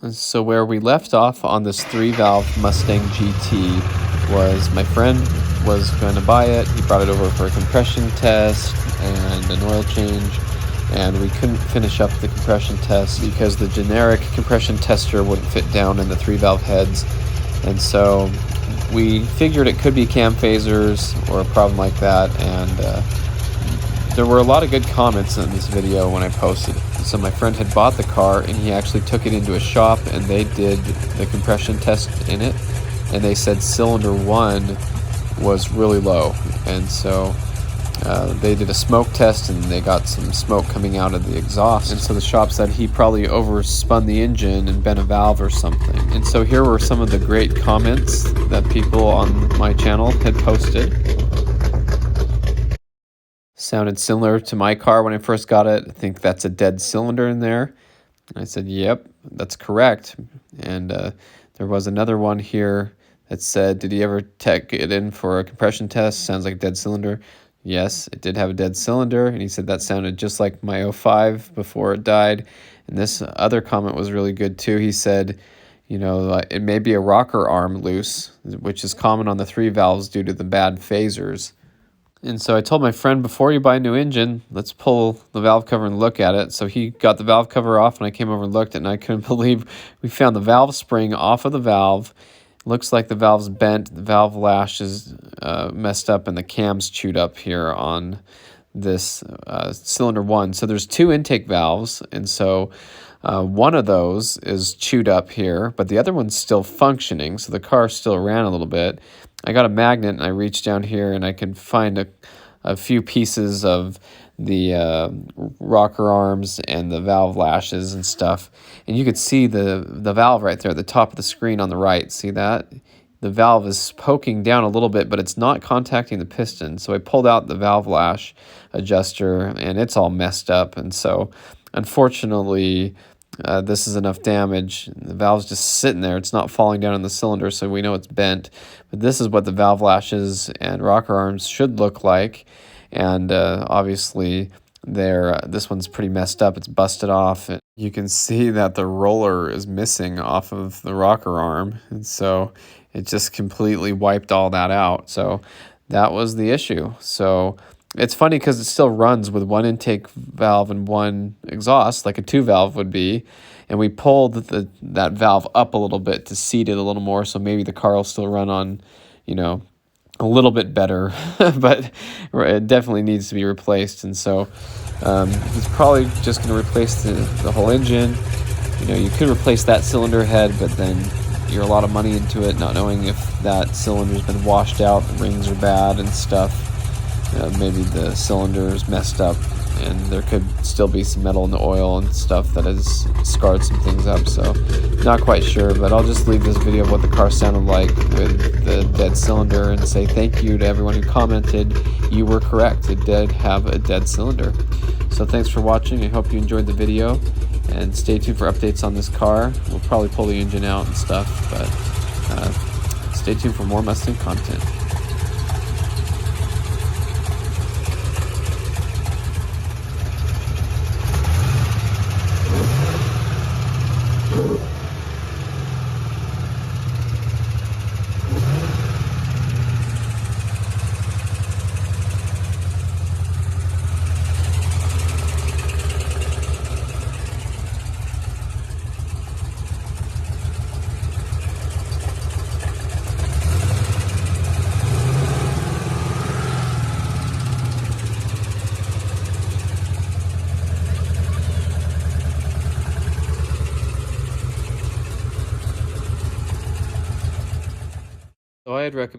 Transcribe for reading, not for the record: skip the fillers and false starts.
So where we left off on this 3-valve Mustang GT was my friend was going to buy it. He brought it over for a compression test and an oil change, and we couldn't finish up the compression test because the generic compression tester wouldn't fit down in the 3-valve heads. And so we figured it could be cam phasers or a problem like that, and there were a lot of good comments in this video when I posted. So my friend had bought the car and he actually took it into a shop and they did the compression test in it, and they said cylinder 1 was really low, and so they did a smoke test and they got some smoke coming out of the exhaust, and so the shop said he probably overspun the engine and bent a valve or something. And so here were some of the great comments that people on my channel had posted. Sounded similar to my car when I first got it. I think that's a dead cylinder in there. I said, yep, that's correct. And there was another one here that said, did he ever take it in for a compression test? Sounds like a dead cylinder. Yes, it did have a dead cylinder. And he said that sounded just like my 05 before it died. And this other comment was really good too. He said, you know, it may be a rocker arm loose, which is common on the 3 valves due to the bad phasers. And so I told my friend, before you buy a new engine, let's pull the valve cover and look at it. So he got the valve cover off and I came over and looked, and I couldn't believe we found the valve spring off of the valve. It looks like the valve's bent, the valve lash is messed up, and the cam's chewed up here on this cylinder 1. So there's 2 intake valves, and so one of those is chewed up here, but the other one's still functioning, so the car still ran a little bit. I got a magnet and I reached down here and I could find a few pieces of the rocker arms and the valve lashes and stuff. And you could see the valve right there at the top of the screen on the right. See that? The valve is poking down a little bit, but it's not contacting the piston. So I pulled out the valve lash adjuster and it's all messed up. And so unfortunately, this is enough damage. The valve's just sitting there. It's not falling down in the cylinder, so we know it's bent. But this is what the valve lashes and rocker arms should look like. And obviously, this one's pretty messed up. It's busted off. And you can see that the roller is missing off of the rocker arm. And so it just completely wiped all that out. So that was the issue. So it's funny because it still runs with 1 intake valve and 1 exhaust, like a 2-valve would be. And we pulled that valve up a little bit to seat it a little more, so maybe the car will still run on, you know, a little bit better. But it definitely needs to be replaced. And so he's probably just going to replace the whole engine. You know, you could replace that cylinder head, but then you're a lot of money into it, not knowing if that cylinder's been washed out, the rings are bad and stuff. Maybe the cylinder is messed up and there could still be some metal in the oil and stuff that has scarred some things up, so not quite sure. But I'll just leave this video of what the car sounded like with the dead cylinder and say thank you to everyone who commented. You were correct, it did have a dead cylinder. So thanks for watching. I hope you enjoyed the video, and stay tuned for updates on this car. We'll probably pull the engine out and stuff, but stay tuned for more Mustang content. So I'd recommend